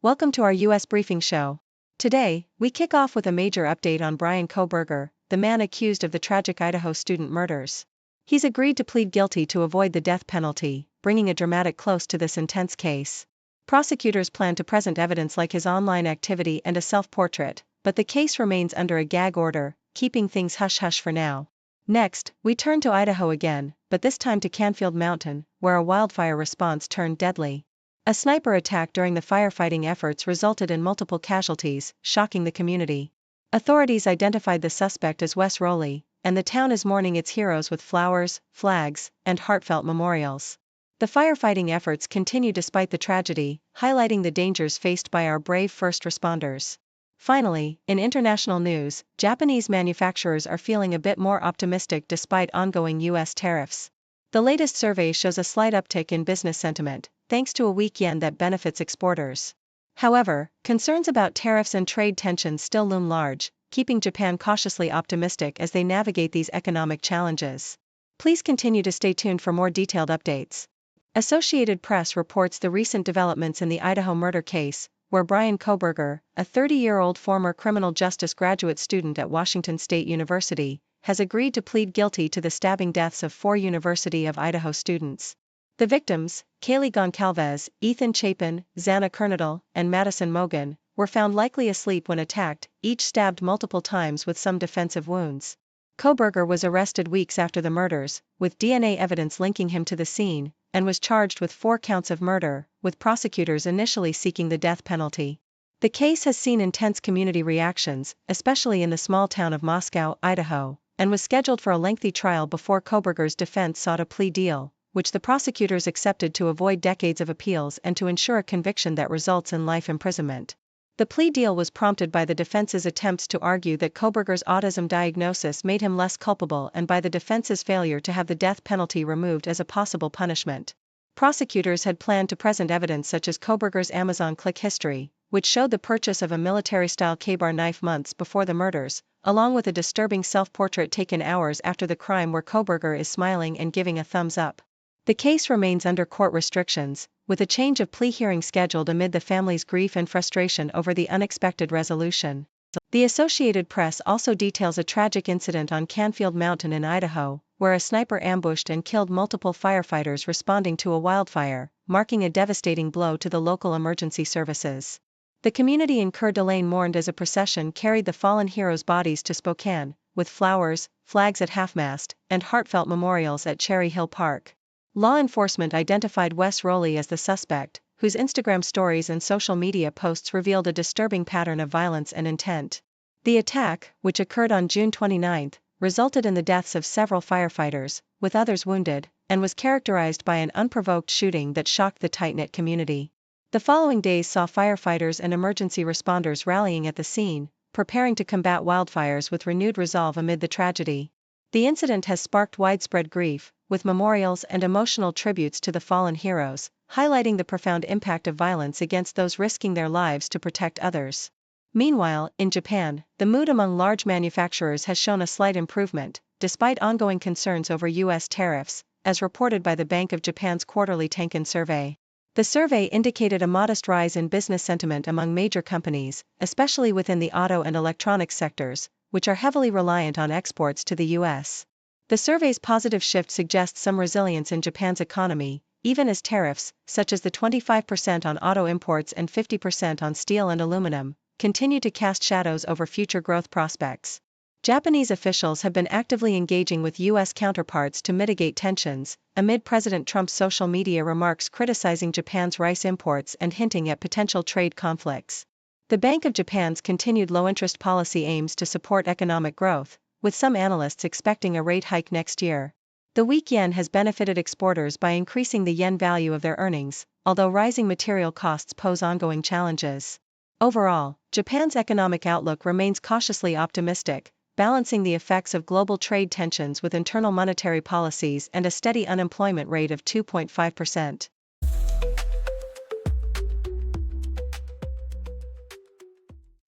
Welcome to our U.S. Briefing Show. Today, we kick off with a major update on Bryan Kohberger, the man accused of the tragic Idaho student murders. He's agreed to plead guilty to avoid the death penalty, bringing a dramatic close to this intense case. Prosecutors plan to present evidence like his online activity and a self-portrait, but the case remains under a gag order, keeping things hush-hush for now. Next, we turn to Idaho again, but this time to Canfield Mountain, where a wildfire response turned deadly. A sniper attack during the firefighting efforts resulted in multiple casualties, shocking the community. Authorities identified the suspect as Wess Roley, and the town is mourning its heroes with flowers, flags, and heartfelt memorials. The firefighting efforts continue despite the tragedy, highlighting the dangers faced by our brave first responders. Finally, in international news, Japanese manufacturers are feeling a bit more optimistic despite ongoing U.S. tariffs. The latest survey shows a slight uptick in business sentiment, thanks to a weak yen that benefits exporters. However, concerns about tariffs and trade tensions still loom large, keeping Japan cautiously optimistic as they navigate these economic challenges. Please continue to stay tuned for more detailed updates. Associated Press reports the recent developments in the Idaho murder case, where Bryan Kohberger, a 30-year-old former criminal justice graduate student at Washington State University, has agreed to plead guilty to the stabbing deaths of 4 University of Idaho students. The victims, Kaylee Goncalves, Ethan Chapin, Xana Kernadal, and Madison Mogan, were found likely asleep when attacked, each stabbed multiple times with some defensive wounds. Kohberger was arrested weeks after the murders, with DNA evidence linking him to the scene, and was charged with 4 counts of murder, with prosecutors initially seeking the death penalty. The case has seen intense community reactions, especially in the small town of Moscow, Idaho, and was scheduled for a lengthy trial before Kohberger's defense sought a plea deal, which the prosecutors accepted to avoid decades of appeals and to ensure a conviction that results in life imprisonment. The plea deal was prompted by the defense's attempts to argue that Kohberger's autism diagnosis made him less culpable and by the defense's failure to have the death penalty removed as a possible punishment. Prosecutors had planned to present evidence such as Kohberger's Amazon click history, which showed the purchase of a military-style Ka-bar knife months before the murders, along with a disturbing self-portrait taken hours after the crime where Kohberger is smiling and giving a thumbs up. The case remains under court restrictions, with a change of plea hearing scheduled amid the family's grief and frustration over the unexpected resolution. The Associated Press also details a tragic incident on Canfield Mountain in Idaho, where a sniper ambushed and killed multiple firefighters responding to a wildfire, marking a devastating blow to the local emergency services. The community in Coeur d'Alene mourned as a procession carried the fallen heroes' bodies to Spokane, with flowers, flags at half-mast, and heartfelt memorials at Cherry Hill Park. Law enforcement identified Wess Roley as the suspect, whose Instagram stories and social media posts revealed a disturbing pattern of violence and intent. The attack, which occurred on June 29, resulted in the deaths of several firefighters, with others wounded, and was characterized by an unprovoked shooting that shocked the tight-knit community. The following days saw firefighters and emergency responders rallying at the scene, preparing to combat wildfires with renewed resolve amid the tragedy. The incident has sparked widespread grief, with memorials and emotional tributes to the fallen heroes, highlighting the profound impact of violence against those risking their lives to protect others. Meanwhile, in Japan, the mood among large manufacturers has shown a slight improvement, despite ongoing concerns over U.S. tariffs, as reported by the Bank of Japan's quarterly Tankan survey. The survey indicated a modest rise in business sentiment among major companies, especially within the auto and electronics sectors, which are heavily reliant on exports to the U.S. The survey's positive shift suggests some resilience in Japan's economy, even as tariffs, such as the 25% on auto imports and 50% on steel and aluminum, continue to cast shadows over future growth prospects. Japanese officials have been actively engaging with U.S. counterparts to mitigate tensions, amid President Trump's social media remarks criticizing Japan's rice imports and hinting at potential trade conflicts. The Bank of Japan's continued low-interest policy aims to support economic growth, with some analysts expecting a rate hike next year. The weak yen has benefited exporters by increasing the yen value of their earnings, although rising material costs pose ongoing challenges. Overall, Japan's economic outlook remains cautiously optimistic, balancing the effects of global trade tensions with internal monetary policies and a steady unemployment rate of 2.5%.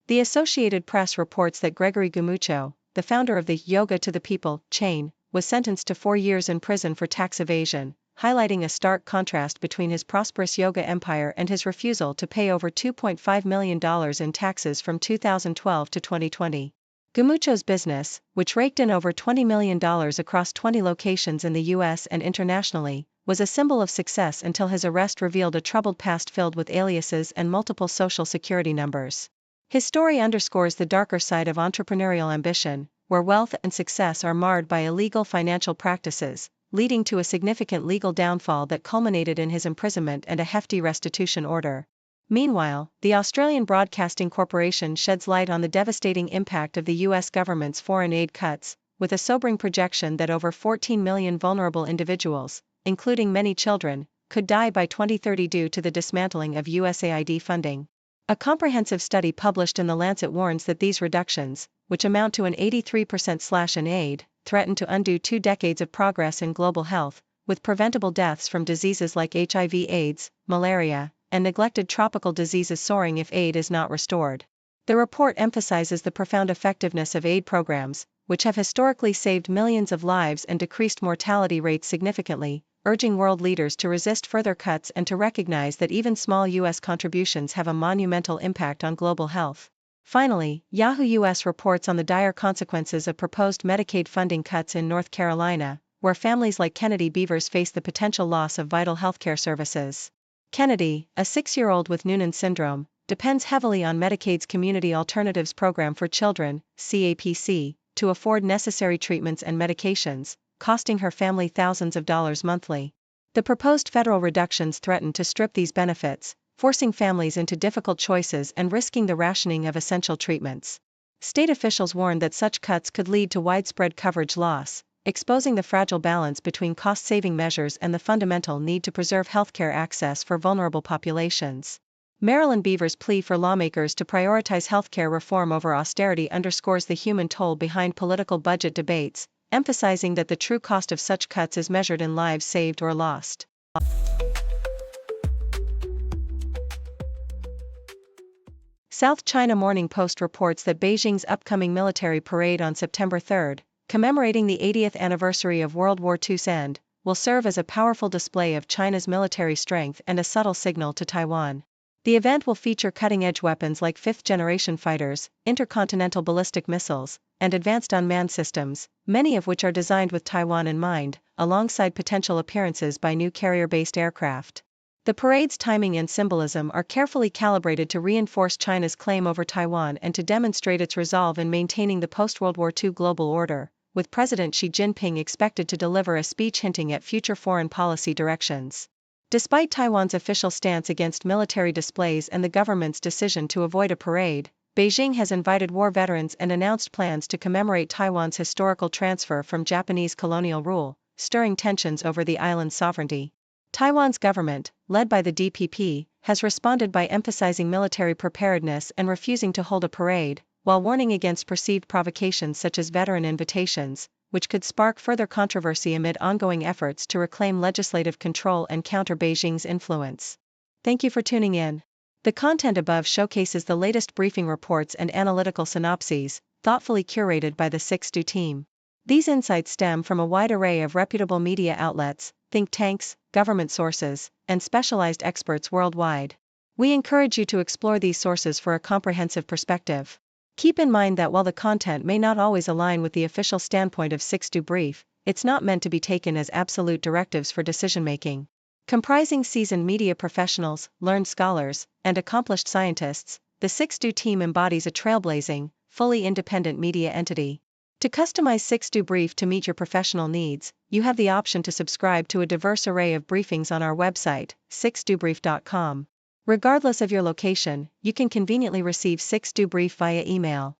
The Associated Press reports that Gregory Gumucho, the founder of the Yoga to the People chain, was sentenced to 4 years in prison for tax evasion, highlighting a stark contrast between his prosperous yoga empire and his refusal to pay over $2.5 million in taxes from 2012 to 2020. Gumucho's business, which raked in over $20 million across 20 locations in the US and internationally, was a symbol of success until his arrest revealed a troubled past filled with aliases and multiple social security numbers. His story underscores the darker side of entrepreneurial ambition, where wealth and success are marred by illegal financial practices, leading to a significant legal downfall that culminated in his imprisonment and a hefty restitution order. Meanwhile, the Australian Broadcasting Corporation sheds light on the devastating impact of the US government's foreign aid cuts, with a sobering projection that over 14 million vulnerable individuals, including many children, could die by 2030 due to the dismantling of USAID funding. A comprehensive study published in The Lancet warns that these reductions, which amount to an 83% slash in aid, threaten to undo 2 decades of progress in global health, with preventable deaths from diseases like HIV/AIDS, malaria, and neglected tropical diseases soaring if aid is not restored. The report emphasizes the profound effectiveness of aid programs, which have historically saved millions of lives and decreased mortality rates significantly, urging world leaders to resist further cuts and to recognize that even small U.S. contributions have a monumental impact on global health. Finally, Yahoo US reports on the dire consequences of proposed Medicaid funding cuts in North Carolina, where families like Kennedy Beavers face the potential loss of vital healthcare services. Kennedy, a 6-year-old with Noonan syndrome, depends heavily on Medicaid's Community Alternatives Program for Children, CAPC, to afford necessary treatments and medications, costing her family thousands of dollars monthly. The proposed federal reductions threaten to strip these benefits, forcing families into difficult choices and risking the rationing of essential treatments. State officials warn that such cuts could lead to widespread coverage loss, exposing the fragile balance between cost-saving measures and the fundamental need to preserve healthcare access for vulnerable populations. Marilyn Beaver's plea for lawmakers to prioritize healthcare reform over austerity underscores the human toll behind political budget debates, emphasizing that the true cost of such cuts is measured in lives saved or lost. South China Morning Post reports that Beijing's upcoming military parade on September 3, commemorating the 80th anniversary of World War II's end, will serve as a powerful display of China's military strength and a subtle signal to Taiwan. The event will feature cutting-edge weapons like fifth-generation fighters, intercontinental ballistic missiles, and advanced unmanned systems, many of which are designed with Taiwan in mind, alongside potential appearances by new carrier-based aircraft. The parade's timing and symbolism are carefully calibrated to reinforce China's claim over Taiwan and to demonstrate its resolve in maintaining the post-World War II global order, with President Xi Jinping expected to deliver a speech hinting at future foreign policy directions. Despite Taiwan's official stance against military displays and the government's decision to avoid a parade, Beijing has invited war veterans and announced plans to commemorate Taiwan's historical transfer from Japanese colonial rule, stirring tensions over the island's sovereignty. Taiwan's government, led by the DPP, has responded by emphasizing military preparedness and refusing to hold a parade, while warning against perceived provocations such as veteran invitations, which could spark further controversy amid ongoing efforts to reclaim legislative control and counter Beijing's influence. Thank you for tuning in. The content above showcases the latest briefing reports and analytical synopses, thoughtfully curated by the 6Do team. These insights stem from a wide array of reputable media outlets, think tanks, government sources, and specialized experts worldwide. We encourage you to explore these sources for a comprehensive perspective. Keep in mind that while the content may not always align with the official standpoint of 6Do Brief, it's not meant to be taken as absolute directives for decision-making. Comprising seasoned media professionals, learned scholars, and accomplished scientists, the 6Do team embodies a trailblazing, fully independent media entity. To customize 6Do Brief to meet your professional needs, you have the option to subscribe to a diverse array of briefings on our website, 6dobrief.com. Regardless of your location, you can conveniently receive 6Do Brief via email.